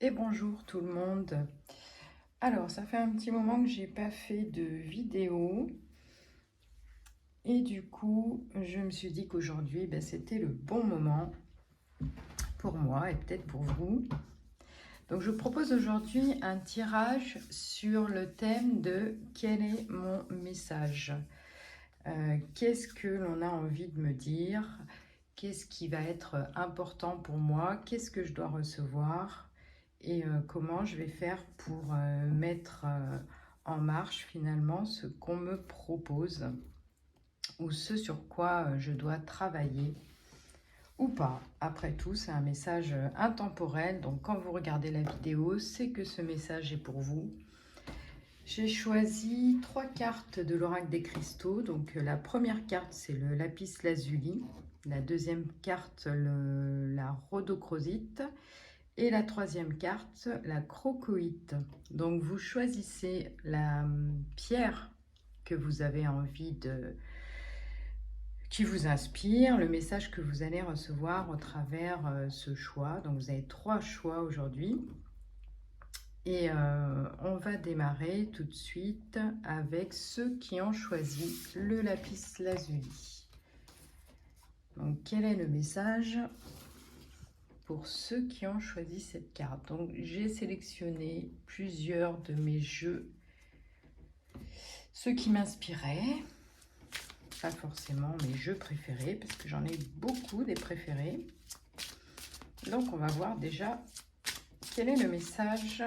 Et bonjour tout le monde. Alors, ça fait un petit moment que j'ai pas fait de vidéo et du coup, je me suis dit qu'aujourd'hui, c'était le bon moment pour moi et peut-être pour vous. Donc, je propose aujourd'hui un tirage sur le thème de quel est mon message. Qu'est-ce que l'on a envie de me dire? Qu'est-ce qui va être important pour moi? Qu'est-ce que je dois recevoir? Et comment je vais faire pour mettre en marche finalement ce qu'on me propose ou ce sur quoi je dois travailler ou pas. Après tout, c'est un message intemporel, donc quand vous regardez la vidéo, c'est que ce message est pour vous. J'ai choisi 3 cartes de l'oracle des cristaux. Donc la première carte, c'est le lapis lazuli. La deuxième carte, la rhodochrosite. Et la troisième carte, la crocoïte. Donc vous choisissez la pierre que vous avez envie qui vous inspire, le message que vous allez recevoir au travers ce choix. Donc vous avez 3 choix aujourd'hui. Et on va démarrer tout de suite avec ceux qui ont choisi le lapis lazuli. Donc quel est le message pour ceux qui ont choisi cette carte? Donc j'ai sélectionné plusieurs de mes jeux, ceux qui m'inspiraient, pas forcément mes jeux préférés, parce que j'en ai beaucoup des préférés. Donc on va voir déjà quel est le message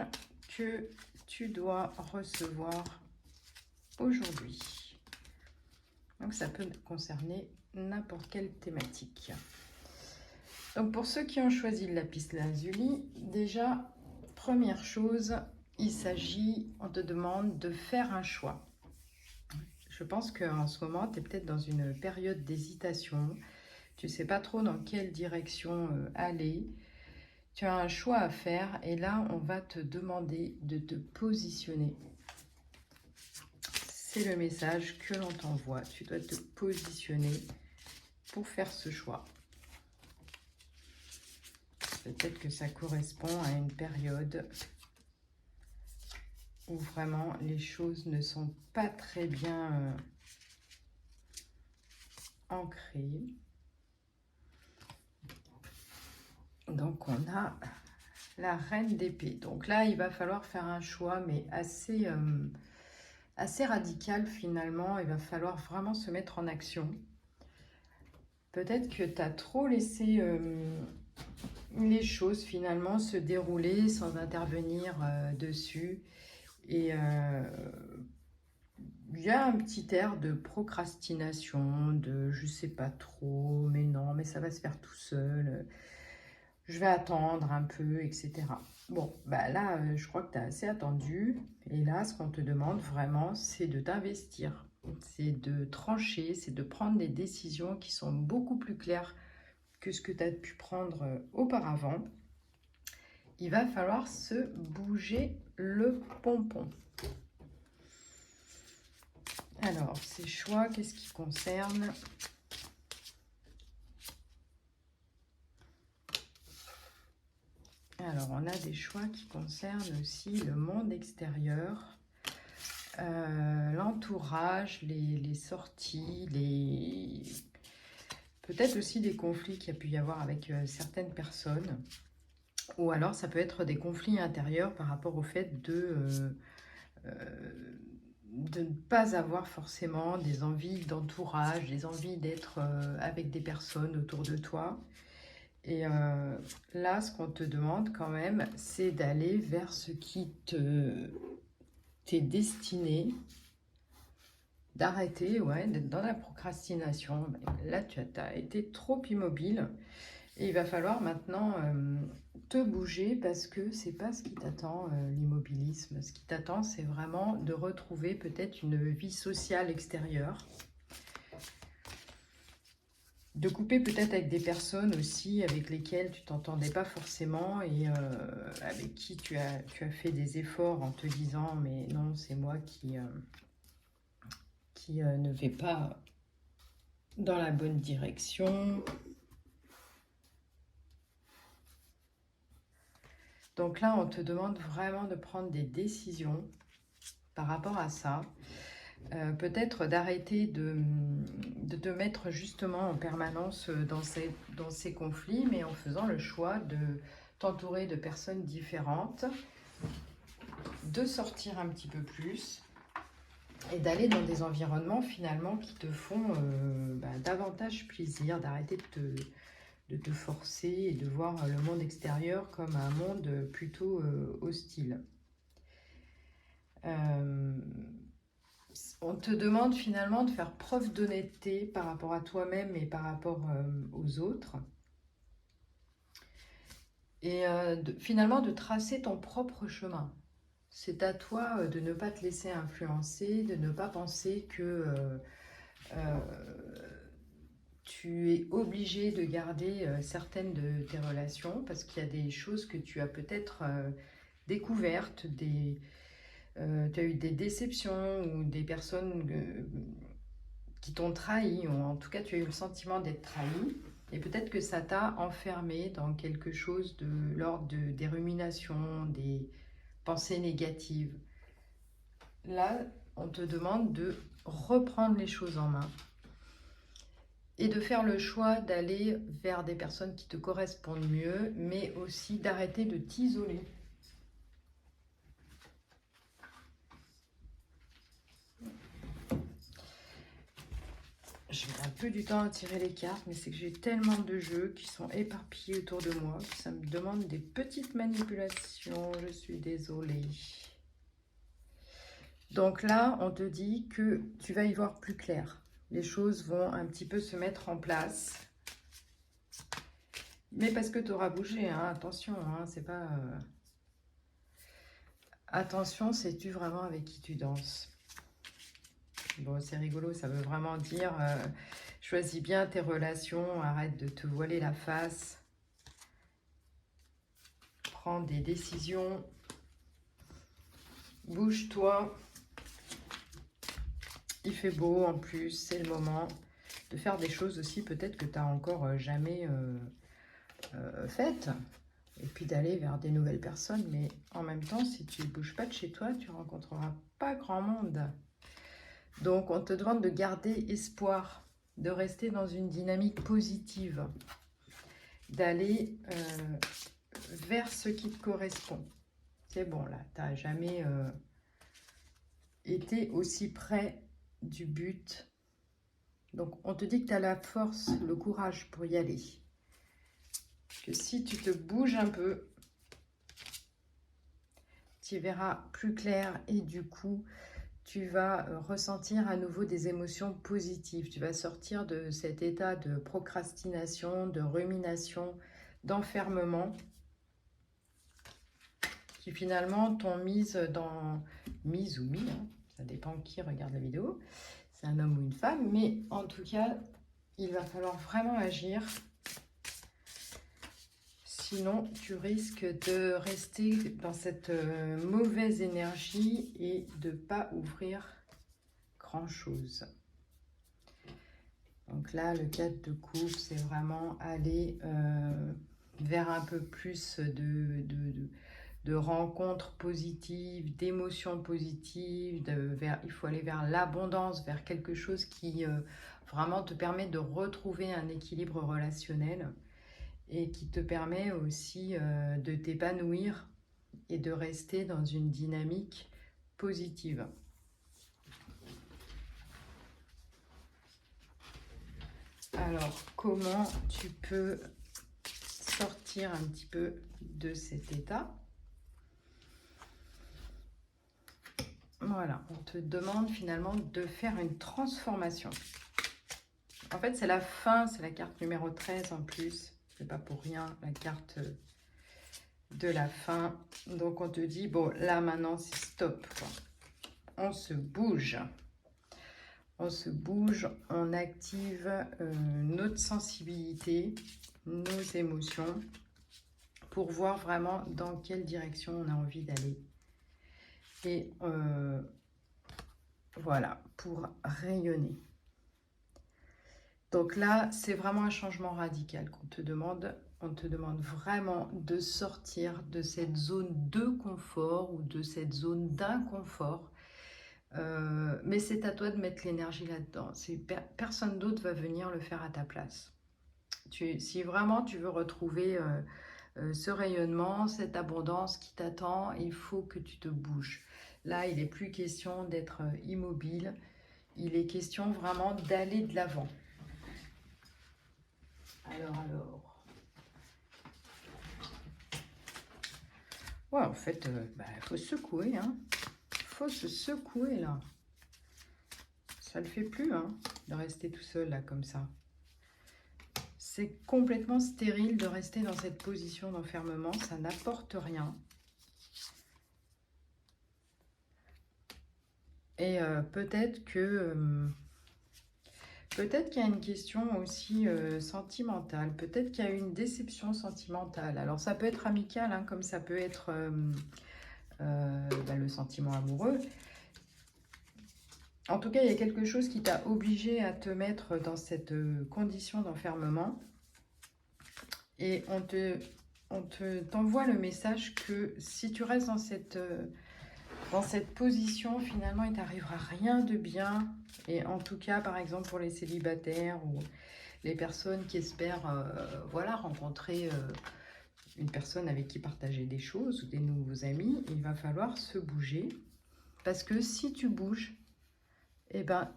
que tu dois recevoir aujourd'hui. Donc ça peut concerner n'importe quelle thématique. Donc pour ceux qui ont choisi le lapis lazuli, déjà, première chose, il s'agit, on te demande de faire un choix. Je pense qu'en ce moment, tu es peut-être dans une période d'hésitation. Tu ne sais pas trop dans quelle direction aller. Tu as un choix à faire et là, on va te demander de te positionner. C'est le message que l'on t'envoie. Tu dois te positionner pour faire ce choix. Peut-être que ça correspond à une période où vraiment les choses ne sont pas très bien ancrées. Donc on a la reine d'épée. Donc là, il va falloir faire un choix, mais assez radical finalement. Il va falloir vraiment se mettre en action. Peut-être que tu as trop laissé les choses finalement se dérouler sans intervenir dessus. Et il y a un petit air de procrastination, de je sais pas trop, mais non, mais ça va se faire tout seul. Je vais attendre un peu, etc. Bon, bah là, je crois que tu as assez attendu. Et là, ce qu'on te demande vraiment, c'est de t'investir. C'est de trancher, c'est de prendre des décisions qui sont beaucoup plus claires que ce que tu as pu prendre auparavant. Il va falloir se bouger le pompon. Alors, ces choix, qu'est-ce qui concerne? Alors, on a des choix qui concernent aussi le monde extérieur, l'entourage, les sorties, peut-être aussi des conflits qu'il y a pu y avoir avec certaines personnes. Ou alors, ça peut être des conflits intérieurs par rapport au fait de ne pas avoir forcément des envies d'entourage, des envies d'être avec des personnes autour de toi. Et là, ce qu'on te demande quand même, c'est d'aller vers ce qui t'est destiné, d'arrêter, ouais, d'être dans la procrastination. Là, tu as été trop immobile et il va falloir maintenant te bouger parce que c'est pas ce qui t'attend, l'immobilisme. Ce qui t'attend, c'est vraiment de retrouver peut-être une vie sociale extérieure. De couper peut-être avec des personnes aussi avec lesquelles tu t'entendais pas forcément et avec qui tu as fait des efforts en te disant mais non, c'est moi qui ne vais pas dans la bonne direction. Donc là, on te demande vraiment de prendre des décisions par rapport à ça. Peut-être d'arrêter de te mettre justement en permanence dans ces conflits, mais en faisant le choix de t'entourer de personnes différentes, de sortir un petit peu plus et d'aller dans des environnements finalement qui te font davantage plaisir, d'arrêter de te forcer et de voir le monde extérieur comme un monde plutôt hostile. On te demande finalement de faire preuve d'honnêteté par rapport à toi-même et par rapport aux autres. Et finalement de tracer ton propre chemin. C'est à toi de ne pas te laisser influencer, de ne pas penser que tu es obligé de garder certaines de tes relations parce qu'il y a des choses que tu as peut-être découvertes, tu as eu des déceptions ou des personnes qui t'ont trahi, ou en tout cas tu as eu le sentiment d'être trahi, et peut-être que ça t'a enfermé dans quelque chose de l'ordre des ruminations, des pensées négatives. Là, on te demande de reprendre les choses en main et de faire le choix d'aller vers des personnes qui te correspondent mieux, mais aussi d'arrêter de t'isoler. Je mets un peu du temps à tirer les cartes, mais c'est que j'ai tellement de jeux qui sont éparpillés autour de moi que ça me demande des petites manipulations. Je suis désolée. Donc là, on te dit que tu vas y voir plus clair. Les choses vont un petit peu se mettre en place. Mais parce que tu auras bougé, hein, attention, hein, c'est pas... Attention, sais-tu vraiment avec qui tu danses? Bon, c'est rigolo, ça veut vraiment dire choisis bien tes relations, arrête de te voiler la face, prends des décisions, bouge-toi. Il fait beau en plus, c'est le moment de faire des choses aussi peut-être que tu n'as encore jamais faites. Et puis d'aller vers des nouvelles personnes. Mais en même temps, si tu ne bouges pas de chez toi, tu ne rencontreras pas grand monde. Donc, on te demande de garder espoir, de rester dans une dynamique positive, d'aller vers ce qui te correspond. C'est bon, là, tu n'as jamais été aussi près du but. Donc, on te dit que tu as la force, le courage pour y aller. Que si tu te bouges un peu, tu verras plus clair et du coup, tu vas ressentir à nouveau des émotions positives. Tu vas sortir de cet état de procrastination, de rumination, d'enfermement qui finalement t'ont mise ou mis, hein, ça dépend qui regarde la vidéo, c'est un homme ou une femme, mais en tout cas, il va falloir vraiment agir. Sinon, tu risques de rester dans cette mauvaise énergie et de ne pas ouvrir grand-chose. Donc là, le 4 de coupe, c'est vraiment aller vers un peu plus de rencontres positives, d'émotions positives. Il faut aller vers l'abondance, vers quelque chose qui vraiment te permet de retrouver un équilibre relationnel et qui te permet aussi de t'épanouir et de rester dans une dynamique positive. Alors, comment tu peux sortir un petit peu de cet état? Voilà, on te demande finalement de faire une transformation. En fait, c'est la fin, c'est la carte numéro 13 en plus. C'est pas pour rien, la carte de la fin. Donc, on te dit, bon, là, maintenant, c'est stop, quoi. On se bouge. On se bouge, on active notre sensibilité, nos émotions, pour voir vraiment dans quelle direction on a envie d'aller. Et voilà, pour rayonner. Donc là, c'est vraiment un changement radical qu'on te demande On te demande vraiment de sortir de cette zone de confort ou de cette zone d'inconfort. Mais c'est à toi de mettre l'énergie là-dedans. Personne d'autre va venir le faire à ta place. Si vraiment tu veux retrouver ce rayonnement, cette abondance qui t'attend, il faut que tu te bouges. Là, il n'est plus question d'être immobile. Il est question vraiment d'aller de l'avant. Alors. Ouais, en fait, faut se secouer, hein. Faut se secouer, là. Ça ne le fait plus, hein, de rester tout seul, là, comme ça. C'est complètement stérile de rester dans cette position d'enfermement. Ça n'apporte rien. Et peut-être qu'il y a une question aussi sentimentale. Peut-être qu'il y a une déception sentimentale. Alors, ça peut être amical, hein, comme ça peut être le sentiment amoureux. En tout cas, il y a quelque chose qui t'a obligé à te mettre dans cette condition d'enfermement. Et on t'envoie le message que si tu restes dans cette position, finalement, il t'arrivera rien de bien. Et en tout cas, par exemple, pour les célibataires ou les personnes qui espèrent rencontrer une personne avec qui partager des choses ou des nouveaux amis, il va falloir se bouger. Parce que si tu bouges, eh ben,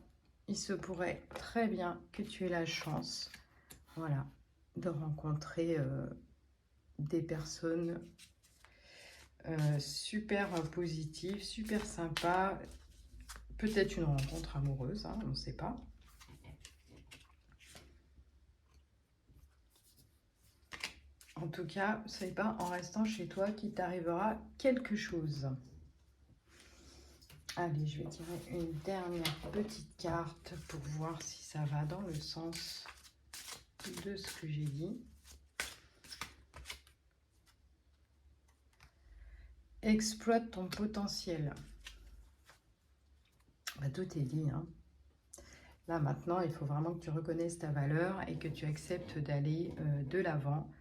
il se pourrait très bien que tu aies la chance, voilà, de rencontrer des personnes super positives, super sympas. Peut-être une rencontre amoureuse, hein, on ne sait pas. En tout cas, ce n'est pas en restant chez toi qu'il t'arrivera quelque chose. Allez, je vais tirer une dernière petite carte pour voir si ça va dans le sens de ce que j'ai dit. Exploite ton potentiel. Tout est dit, hein. Là, maintenant, il faut vraiment que tu reconnaisses ta valeur et que tu acceptes d'aller de l'avant,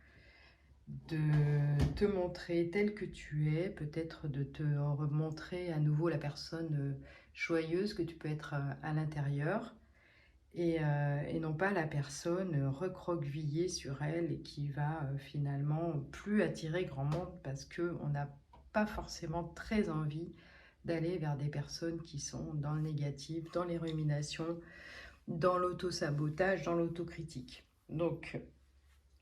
de te montrer tel que tu es, peut-être de te remontrer à nouveau la personne joyeuse que tu peux être à l'intérieur et non pas la personne recroquevillée sur elle et qui va finalement plus attirer grand monde parce qu'on n'a pas forcément très envie d'aller vers des personnes qui sont dans le négatif, dans les ruminations, dans l'auto-sabotage, dans l'autocritique. Donc,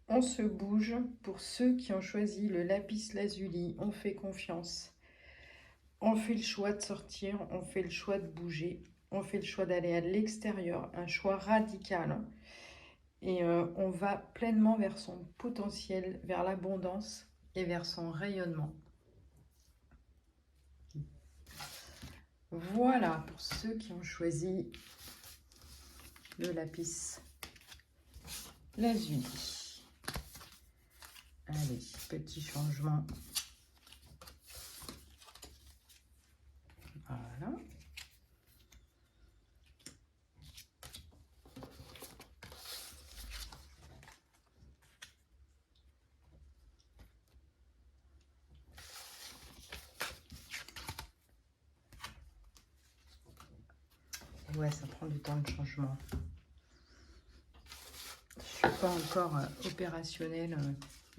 on se bouge. Pour ceux qui ont choisi le lapis lazuli, on fait confiance. On fait le choix de sortir, on fait le choix de bouger, on fait le choix d'aller à l'extérieur, un choix radical. Et on va pleinement vers son potentiel, vers l'abondance et vers son rayonnement. Voilà pour ceux qui ont choisi le lapis lazuli. Allez, petit changement. Voilà. Ouais, ça prend du temps de changement. Je suis pas encore opérationnelle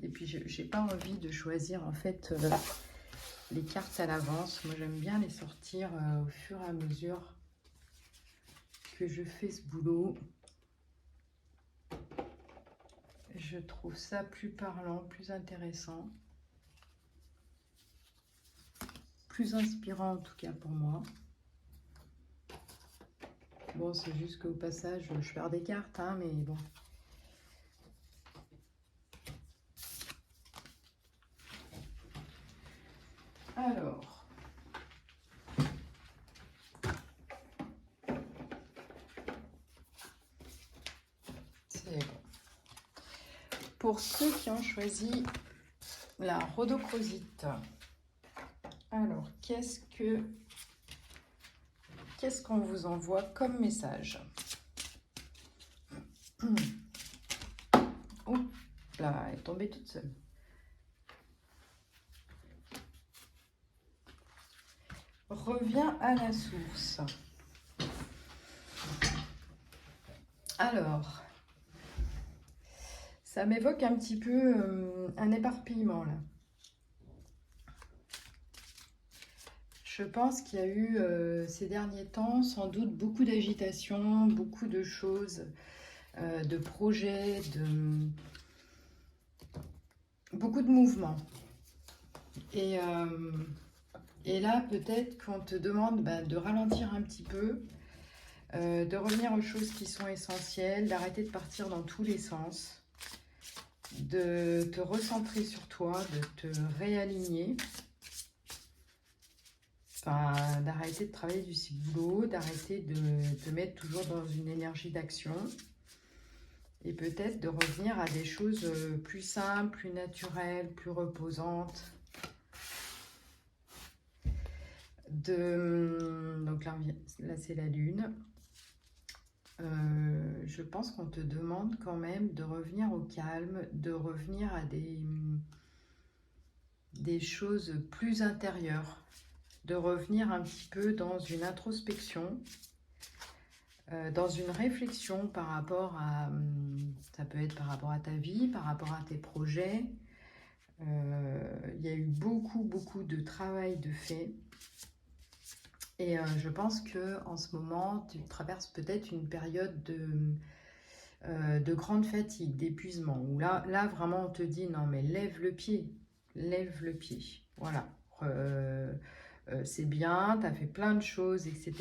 et puis j'ai pas envie de choisir en fait les cartes à l'avance. Moi, j'aime bien les sortir au fur et à mesure que je fais ce boulot. Je trouve ça plus parlant, plus intéressant, plus inspirant en tout cas pour moi. Bon, c'est juste qu'au passage, je perds des cartes, hein, mais bon. Alors, c'est bon. Pour ceux qui ont choisi la rhodochrosite, alors qu'est-ce qu'on vous envoie comme message? Oh, là, elle est tombée toute seule. Reviens à la source. Alors, ça m'évoque un petit peu un éparpillement là. Je pense qu'il y a eu ces derniers temps sans doute beaucoup d'agitation, beaucoup de choses, de projets, beaucoup de mouvements. Et là, peut-être qu'on te demande de ralentir un petit peu, de revenir aux choses qui sont essentielles, d'arrêter de partir dans tous les sens, de te recentrer sur toi, de te réaligner, d'arrêter de travailler du ciboulot, d'arrêter de te mettre toujours dans une énergie d'action et peut-être de revenir à des choses plus simples, plus naturelles, plus reposantes. Donc là c'est la lune. Je pense qu'on te demande quand même de revenir au calme, de revenir à des choses plus intérieures, de revenir un petit peu dans une introspection, dans une réflexion par rapport à, ça peut être par rapport à ta vie, par rapport à tes projets. Il y a eu beaucoup de travail de fait. Et je pense que en ce moment, tu traverses peut-être une période de grande fatigue, d'épuisement, où là, vraiment, on te dit, non, mais lève le pied, voilà. C'est bien, tu as fait plein de choses, etc.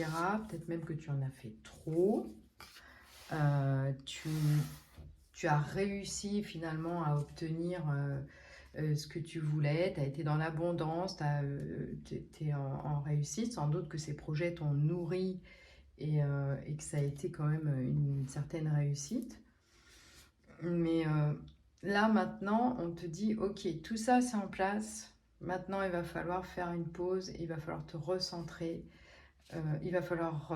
Peut-être même que tu en as fait trop. Tu as réussi finalement à obtenir ce que tu voulais, tu as été dans l'abondance, tu es en réussite. Sans doute que ces projets t'ont nourri et que ça a été quand même une certaine réussite. Mais là maintenant, on te dit, ok, tout ça c'est en place. Maintenant, il va falloir faire une pause, il va falloir te recentrer. Il va falloir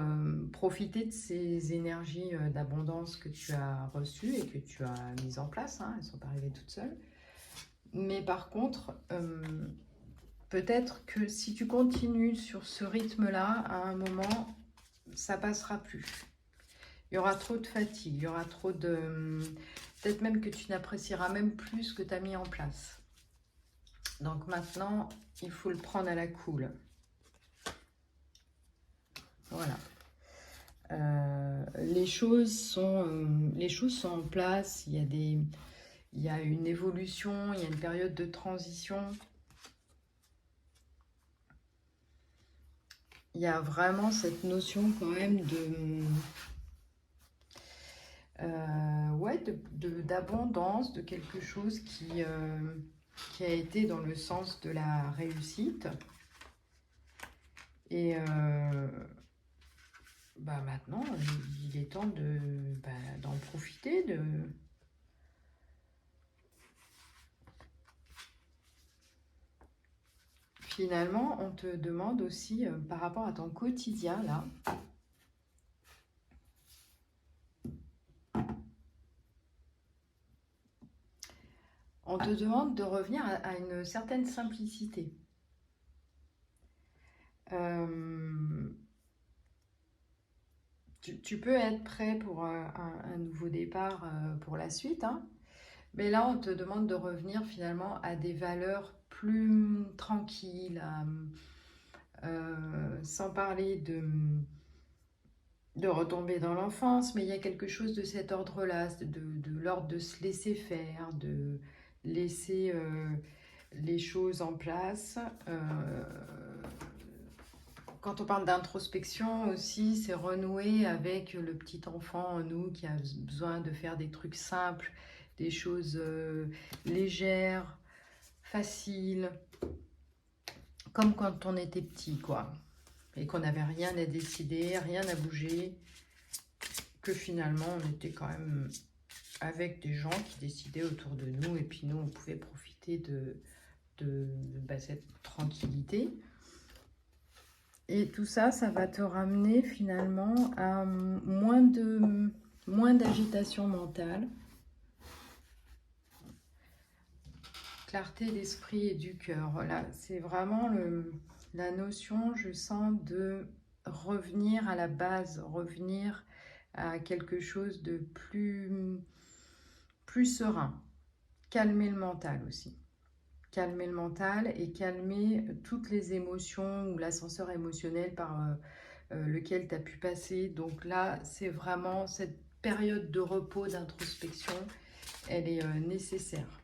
profiter de ces énergies d'abondance que tu as reçues et que tu as mises en place. Elles ne sont pas arrivées toutes seules. Mais par contre, peut-être que si tu continues sur ce rythme-là, à un moment, ça passera plus. Il y aura trop de fatigue, il y aura trop de... Peut-être même que tu n'apprécieras même plus ce que tu as mis en place. Donc maintenant, il faut le prendre à la cool. Voilà. Les choses sont en place, il y a une évolution, il y a une période de transition. Il y a vraiment cette notion quand même d'abondance, de quelque chose qui a été dans le sens de la réussite. Et maintenant, il est temps d'en profiter, Finalement, on te demande aussi, par rapport à ton quotidien, là, on te demande de revenir à une certaine simplicité. Tu peux être prêt pour un nouveau départ pour la suite, mais là, on te demande de revenir finalement à des valeurs plus tranquilles, sans parler de retomber dans l'enfance, mais il y a quelque chose de cet ordre-là, de l'ordre de se laisser faire, de laisser les choses en place. Quand on parle d'introspection aussi, c'est renouer avec le petit enfant en nous qui a besoin de faire des trucs simples, des choses légères, faciles, comme quand on était petit, quoi. Et qu'on n'avait rien à décider, rien à bouger, que finalement on était quand même avec des gens qui décidaient autour de nous, et puis nous on pouvait profiter de cette tranquillité. Et tout ça, ça va te ramener finalement à moins d'agitation mentale. clarté d'esprit et du cœur. Voilà, c'est vraiment la notion, je sens, de revenir à la base, revenir à quelque chose de plus serein. Calmer le mental aussi. Calmer le mental et calmer toutes les émotions ou l'ascenseur émotionnel par lequel tu as pu passer. Donc là, c'est vraiment cette période de repos, d'introspection, elle est nécessaire.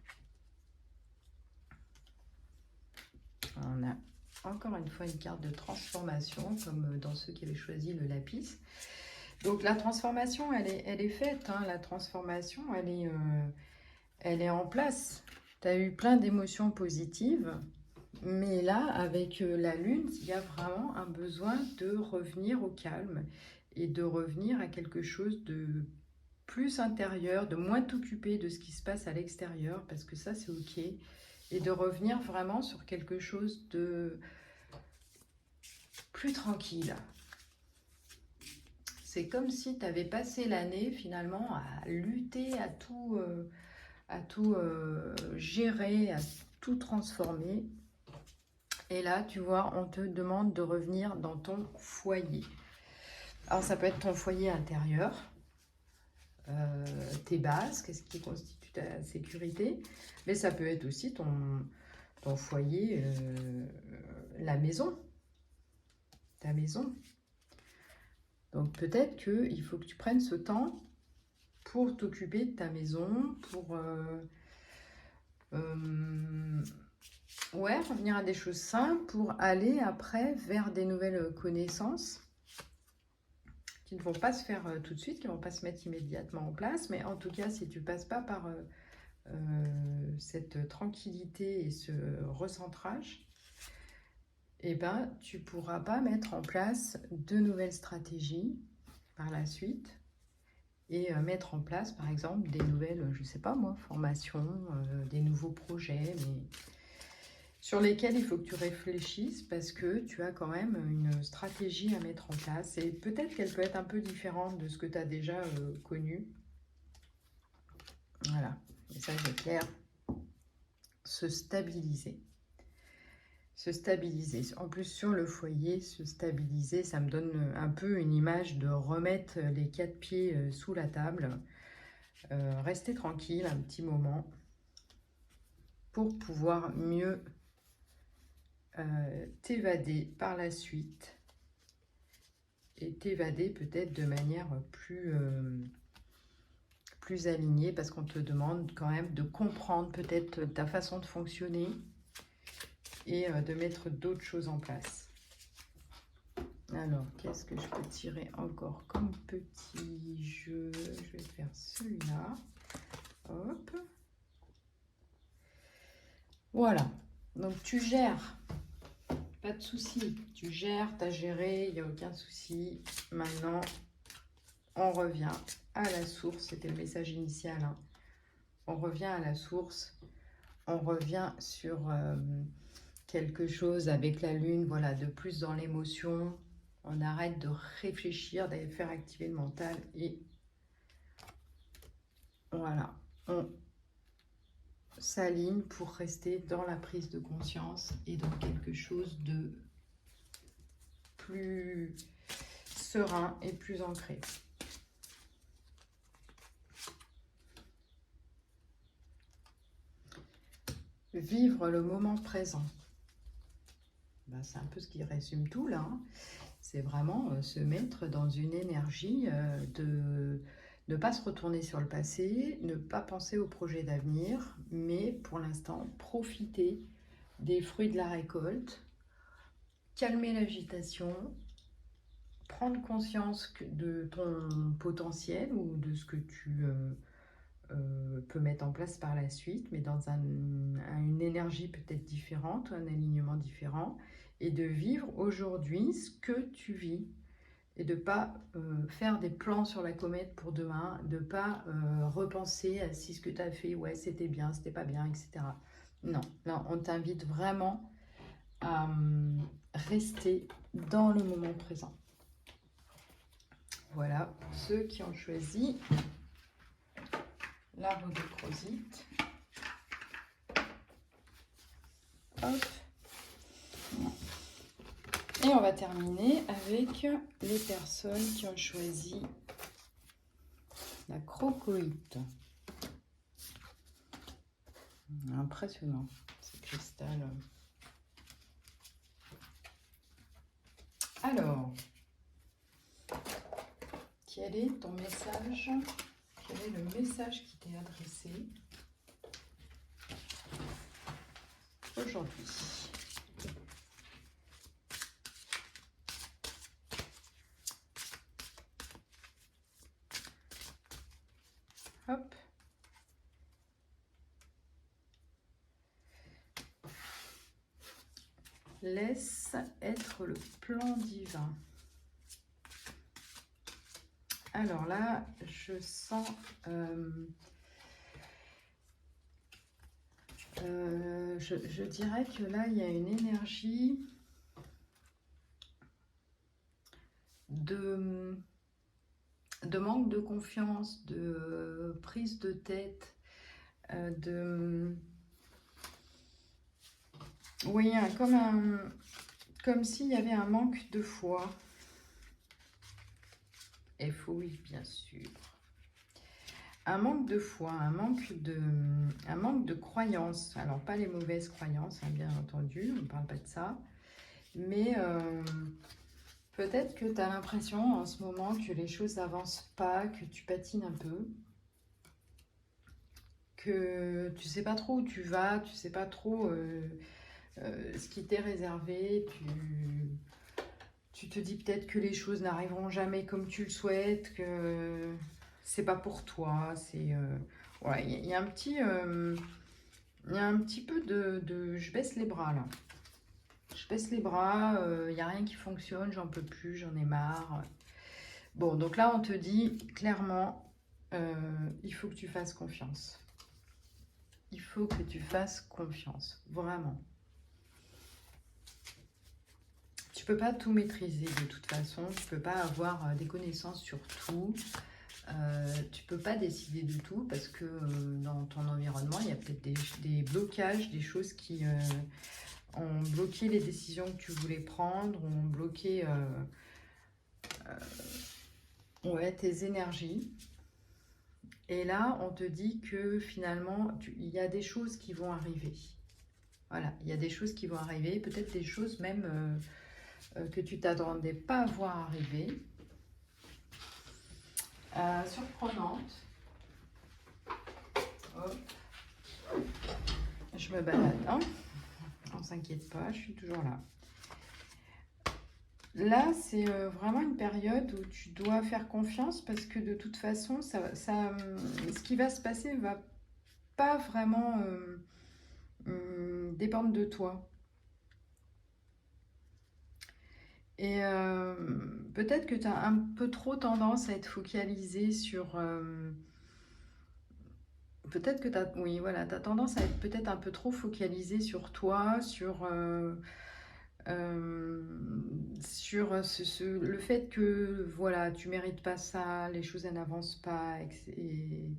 On a encore une fois une carte de transformation, comme dans ceux qui avaient choisi le lapis. Donc la transformation, elle est faite. Hein. La transformation, elle est en place. Tu as eu plein d'émotions positives. Mais là, avec la lune, il y a vraiment un besoin de revenir au calme et de revenir à quelque chose de plus intérieur, de moins t'occuper de ce qui se passe à l'extérieur, parce que ça, c'est OK. Et de revenir vraiment sur quelque chose de plus tranquille. C'est comme si tu avais passé l'année finalement à lutter, à tout gérer, à tout transformer. Et là, tu vois, on te demande de revenir dans ton foyer. Alors, ça peut être ton foyer intérieur, tes bases, qu'est-ce qui constitue ta sécurité, mais ça peut être aussi ton foyer, la maison, ta maison. Donc, peut-être qu'il faut que tu prennes ce temps pour t'occuper de ta maison, pour revenir à des choses simples, pour aller après vers des nouvelles connaissances qui ne vont pas se faire tout de suite, qui ne vont pas se mettre immédiatement en place. Mais en tout cas, si tu ne passes pas par cette tranquillité et ce recentrage, eh ben, tu ne pourras pas mettre en place de nouvelles stratégies par la suite et mettre en place, par exemple, des nouvelles, je ne sais pas moi, formations, des nouveaux projets, mais sur lesquels il faut que tu réfléchisses parce que tu as quand même une stratégie à mettre en place. Et peut-être qu'elle peut être un peu différente de ce que tu as déjà connu. Voilà, message est clair. Se stabiliser. Se stabiliser. En plus, sur le foyer, se stabiliser, ça me donne un peu une image de remettre les 4 pieds sous la table. Rester tranquille un petit moment pour pouvoir mieux t'évader par la suite et t'évader peut-être de manière plus alignée, parce qu'on te demande quand même de comprendre peut-être ta façon de fonctionner et de mettre d'autres choses en place. Alors, qu'est-ce que je peux tirer encore comme petit jeu? Je vais faire celui-là. Hop. Voilà. Donc, tu gères. Pas de souci. Tu gères, tu as géré, il n'y a aucun souci. Maintenant, on revient à la source. C'était le message initial. Hein. On revient à la source. On revient sur quelque chose avec la lune, voilà, de plus dans l'émotion. On arrête de réfléchir, d'aller faire activer le mental et voilà, on s'aligne pour rester dans la prise de conscience et dans quelque chose de plus serein et plus ancré. Vivre le moment présent. Ben, c'est un peu ce qui résume tout là. Hein. C'est vraiment se mettre dans une énergie de ne pas se retourner sur le passé, ne pas penser au projet d'avenir, mais pour l'instant, profiter des fruits de la récolte, calmer l'agitation, prendre conscience de ton potentiel ou de ce que tu peux mettre en place par la suite, mais dans une énergie peut-être différente, un alignement différent, et de vivre aujourd'hui ce que tu vis, et de ne pas faire des plans sur la comète pour demain, de ne pas repenser à si ce que tu as fait, ouais, c'était bien, c'était pas bien, etc. Non, là, on t'invite vraiment à rester dans le moment présent. Voilà, pour ceux qui ont choisi l'arbre de Crozit. Hop. Et on va terminer avec les personnes qui ont choisi la crocoïte. Impressionnant, ces cristals. Alors, quel est ton message? Quel est le message qui t'est adressé aujourd'hui? Hop. Laisse être le plan divin. Alors là, je sens... je dirais que là, il y a une énergie de manque de confiance, de prise de tête, oui, comme s'il y avait un manque de foi. Et oui, bien sûr. Un manque de foi, un manque de croyance. Alors, pas les mauvaises croyances, hein, bien entendu, on ne parle pas de ça. Mais peut-être que tu as l'impression en ce moment que les choses n'avancent pas, que tu patines un peu. Que tu sais pas trop où tu vas, tu sais pas trop ce qui t'est réservé. Tu te dis peut-être que les choses n'arriveront jamais comme tu le souhaites, que c'est pas pour toi. Voilà, il y a un petit peu de je baisse les bras là. Je baisse les bras, il n'y a rien qui fonctionne, j'en peux plus, j'en ai marre. Bon, donc là, on te dit clairement, il faut que tu fasses confiance. Il faut que tu fasses confiance, vraiment. Tu peux pas tout maîtriser de toute façon, tu peux pas avoir des connaissances sur tout. Tu peux pas décider de tout parce que dans ton environnement, il y a peut-être des blocages, des choses qui ont bloqué les décisions que tu voulais prendre, ont bloqué ouais, tes énergies. Et là, on te dit que finalement, il y a des choses qui vont arriver. Voilà, il y a des choses qui vont arriver, peut-être des choses même que tu t'attendais pas à voir arriver. Surprenante. Hop. Je me balade, hein. On s'inquiète pas, je suis toujours là. Là, c'est vraiment une période où tu dois faire confiance parce que de toute façon, ce qui va se passer va pas vraiment dépendre de toi. Et peut-être que tu as un peu trop tendance à être focalisé sur... peut-être que tu as, oui, voilà, tu as tendance à être peut-être un peu trop focalisé sur toi, sur le fait que voilà, tu mérites pas ça, les choses n'avancent pas, et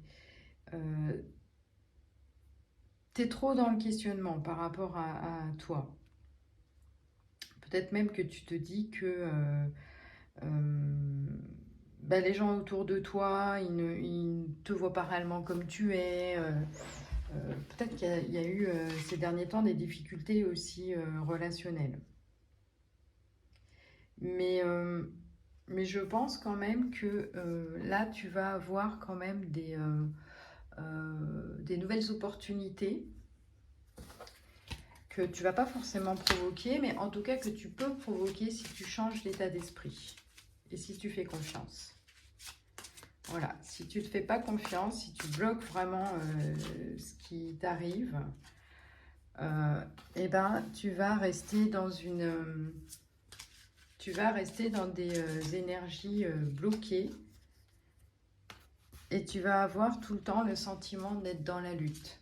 tu es trop dans le questionnement par rapport à toi. Peut-être même que tu te dis que bah, les gens autour de toi, ils ne te voient pas réellement comme tu es. Peut-être qu'il y a eu ces derniers temps des difficultés aussi relationnelles. Mais je pense quand même que là, tu vas avoir quand même des nouvelles opportunités que tu vas pas forcément provoquer, mais en tout cas que tu peux provoquer si tu changes d'état d'esprit et si tu fais confiance. Voilà, si tu ne te fais pas confiance, si tu bloques vraiment ce qui t'arrive, eh ben, tu vas rester dans des énergies bloquées et tu vas avoir tout le temps le sentiment d'être dans la lutte.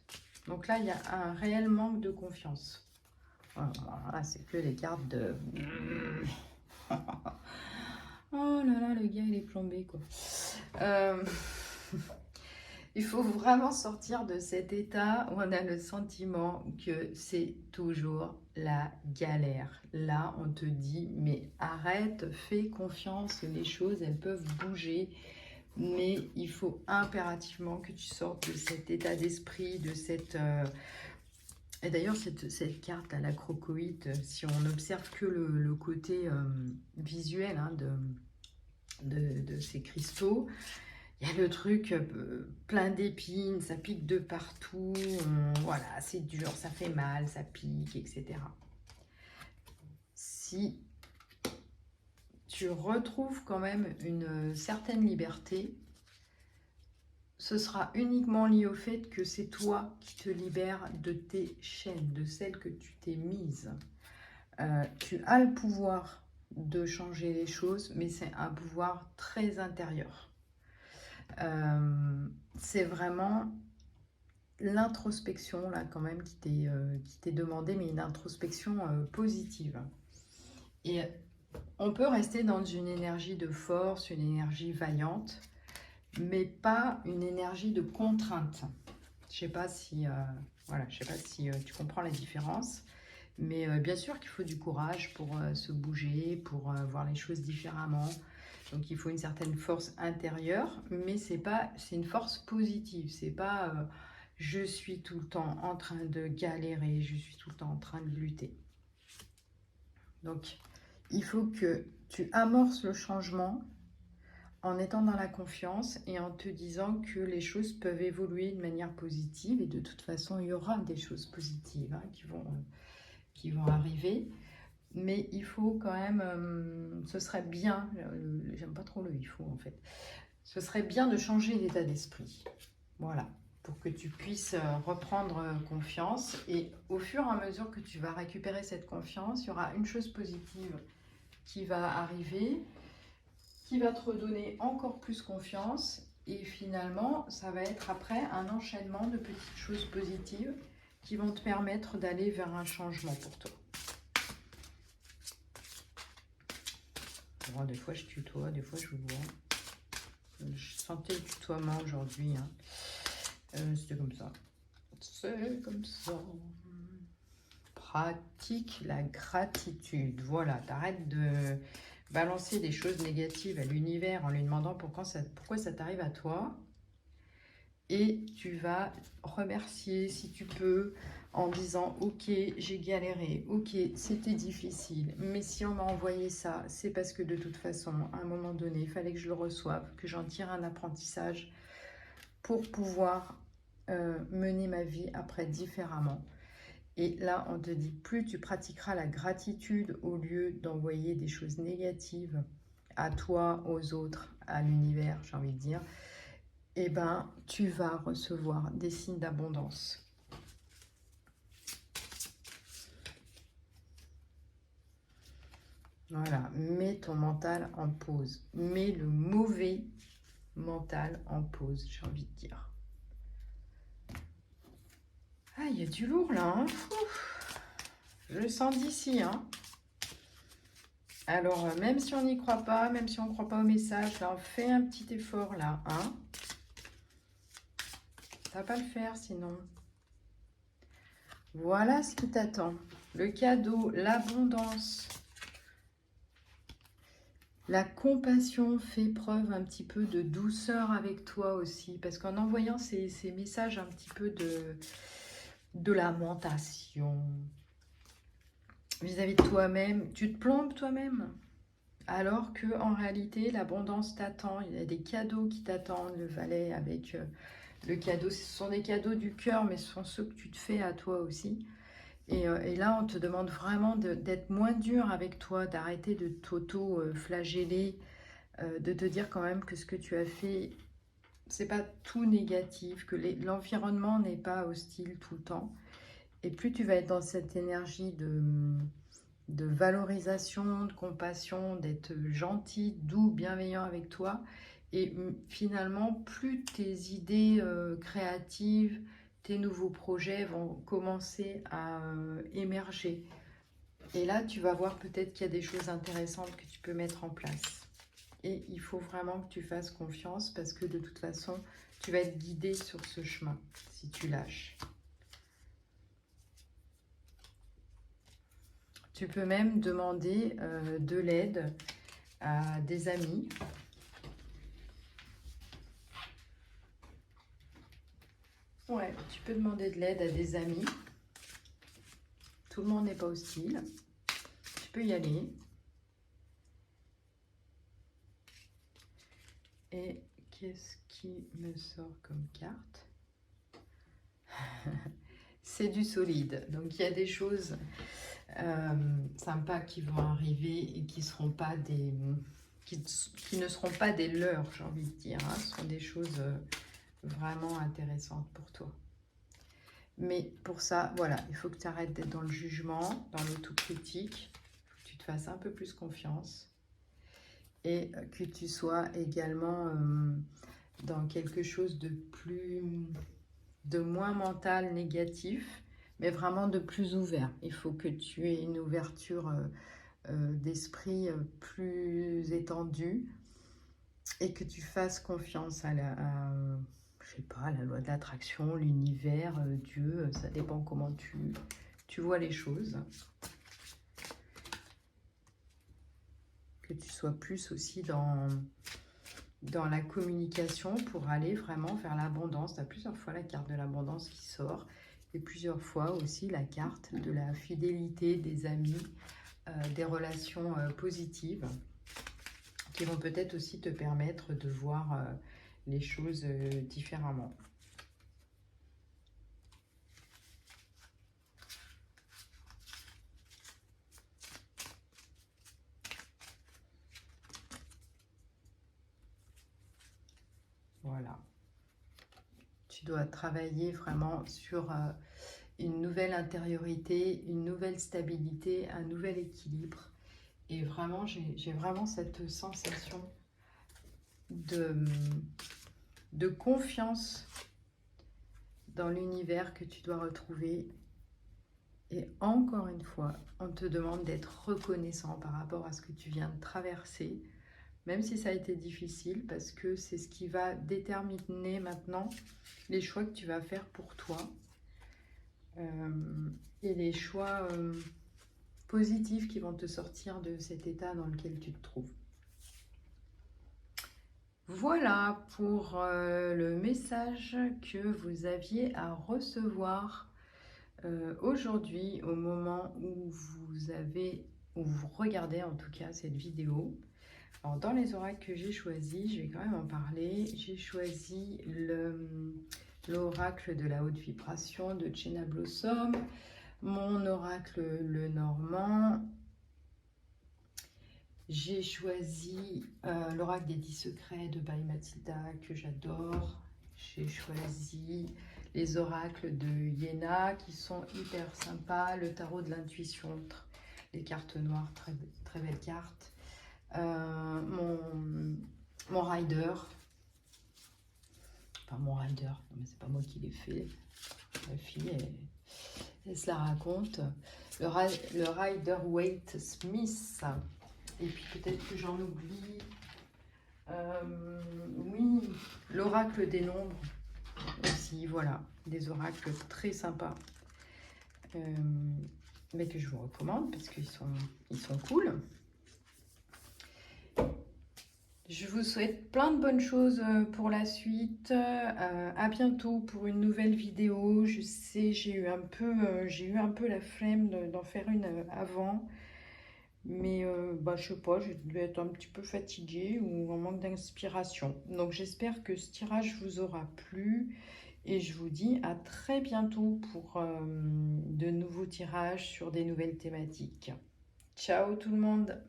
Donc là, il y a un réel manque de confiance. Voilà, c'est que les cartes de... Oh là là, le gars, il est plombé, quoi. Il faut vraiment sortir de cet état où on a le sentiment que c'est toujours la galère. Là, on te dit, mais arrête, fais confiance, les choses, elles peuvent bouger. Mais il faut impérativement que tu sortes de cet état d'esprit, de cette... Et d'ailleurs, cette carte, là, la crocoïde, si on observe que le côté visuel hein, de ces cristaux, il y a le truc plein d'épines, ça pique de partout, voilà, c'est dur, ça fait mal, ça pique, etc. Si tu retrouves quand même une certaine liberté, ce sera uniquement lié au fait que c'est toi qui te libères de tes chaînes, de celles que tu t'es mises. Tu as le pouvoir de changer les choses, mais c'est un pouvoir très intérieur. C'est vraiment l'introspection là quand même qui t'est demandé, mais une introspection positive. Et on peut rester dans une énergie de force, une énergie vaillante, mais pas une énergie de contrainte. Je sais pas si voilà, je sais pas si tu comprends la différence, mais bien sûr qu'il faut du courage pour se bouger, pour voir les choses différemment. Donc il faut une certaine force intérieure, mais c'est une force positive. C'est pas je suis tout le temps en train de galérer, je suis tout le temps en train de lutter. Donc il faut que tu amorces le changement en étant dans la confiance et en te disant que les choses peuvent évoluer de manière positive. Et de toute façon, il y aura des choses positives hein, qui vont arriver. Mais il faut quand même, ce serait bien, j'aime pas trop le il faut en fait, ce serait bien de changer d'état d'esprit. Voilà, pour que tu puisses reprendre confiance. Et au fur et à mesure que tu vas récupérer cette confiance, il y aura une chose positive qui va arriver, qui va te redonner encore plus confiance. Et finalement, ça va être après un enchaînement de petites choses positives qui vont te permettre d'aller vers un changement pour toi. Bon, des fois je tutoie, des fois je vois. Je sentais le tutoiement aujourd'hui. Hein. C'était comme ça. C'est comme ça. Pratique la gratitude. Voilà, t'arrêtes de balancer des choses négatives à l'univers en lui demandant pourquoi ça t'arrive à toi. Et tu vas remercier si tu peux en disant ok j'ai galéré, ok c'était difficile, mais si on m'a envoyé ça c'est parce que de toute façon à un moment donné il fallait que je le reçoive, que j'en tire un apprentissage pour pouvoir mener ma vie après différemment. Et là on te dit plus tu pratiqueras la gratitude au lieu d'envoyer des choses négatives à toi, aux autres, à l'univers j'ai envie de dire, eh ben, tu vas recevoir des signes d'abondance. Voilà, mets ton mental en pause. Mets le mauvais mental en pause, j'ai envie de dire. Ah, il y a du lourd là, hein. Je le sens d'ici, hein. Alors, même si on n'y croit pas, même si on ne croit pas au message, là, on fait un petit effort là, hein. Ça va pas le faire sinon. Voilà ce qui t'attend. Le cadeau, l'abondance. La compassion fait preuve un petit peu de douceur avec toi aussi, parce qu'en envoyant ces messages un petit peu de lamentation vis-à-vis de toi-même, tu te plombes toi-même. Alors que en réalité, l'abondance t'attend, il y a des cadeaux qui t'attendent, le valet avec le cadeau. Ce sont des cadeaux du cœur, mais ce sont ceux que tu te fais à toi aussi. Et là, on te demande vraiment d'être moins dur avec toi, d'arrêter de t'auto-flageller, de te dire quand même que ce que tu as fait, c'est pas tout négatif, que l'environnement n'est pas hostile tout le temps. Et plus tu vas être dans cette énergie de valorisation, de compassion, d'être gentil, doux, bienveillant avec toi. Et finalement, plus tes idées créatives, tes nouveaux projets vont commencer à émerger. Et là, tu vas voir peut-être qu'il y a des choses intéressantes que tu peux mettre en place. Et il faut vraiment que tu fasses confiance parce que de toute façon, tu vas être guidé sur ce chemin si tu lâches. Tu peux même demander de l'aide à des amis. Ouais, tu peux demander de l'aide à des amis. Tout le monde n'est pas hostile. Tu peux y aller. Et qu'est-ce qui me sort comme carte? C'est du solide. Donc, il y a des choses sympas qui vont arriver et qui seront pas des... qui ne seront pas des leurs, j'ai envie de dire. Hein. Ce sont des choses vraiment intéressantes pour toi. Mais pour ça, voilà, il faut que tu arrêtes d'être dans le jugement, dans l'autocritique. Il faut que tu te fasses un peu plus confiance. Et que tu sois également dans quelque chose de moins mental, négatif, mais vraiment de plus ouvert. Il faut que tu aies une ouverture d'esprit plus étendue et que tu fasses confiance à je sais pas, la loi de l'attraction, l'univers, Dieu, ça dépend comment tu vois les choses. Que tu sois plus aussi dans la communication pour aller vraiment vers l'abondance. Tu as plusieurs fois la carte de l'abondance qui sort et plusieurs fois aussi la carte de la fidélité, des amis, des relations positives qui vont peut-être aussi te permettre de voir les choses différemment. Voilà. Tu dois travailler vraiment sur une nouvelle intériorité, une nouvelle stabilité, un nouvel équilibre. Et vraiment, j'ai vraiment cette sensation de confiance dans l'univers que tu dois retrouver. Et encore une fois, on te demande d'être reconnaissant par rapport à ce que tu viens de traverser, même si ça a été difficile, parce que c'est ce qui va déterminer maintenant les choix que tu vas faire pour toi et les choix positifs qui vont te sortir de cet état dans lequel tu te trouves. Voilà pour le message que vous aviez à recevoir aujourd'hui au moment où vous regardez en tout cas cette vidéo. Alors dans les oracles que j'ai choisis, je vais quand même en parler. J'ai choisi l'oracle de la haute vibration de Jenna Blossom, mon oracle le Normand. J'ai choisi l'oracle des 10 secrets de By Mathilda que j'adore. J'ai choisi les oracles de Yéna qui sont hyper sympas. Le tarot de l'intuition, les cartes noires, très, très belles cartes. Mon rider. Enfin, mon rider, non, mais c'est pas moi qui l'ai fait. La fille, elle se la raconte. Le Rider Waite Smith. Et puis peut-être que j'en oublie. Oui, l'oracle des nombres aussi, voilà. Des oracles très sympas. Mais que je vous recommande parce qu'ils sont cool. Je vous souhaite plein de bonnes choses pour la suite. À bientôt pour une nouvelle vidéo. Je sais, j'ai eu un peu la flemme d'en faire une avant. Mais je sais pas, je devais être un petit peu fatiguée ou en manque d'inspiration. Donc j'espère que ce tirage vous aura plu. Et je vous dis à très bientôt pour de nouveaux tirages sur des nouvelles thématiques. Ciao tout le monde!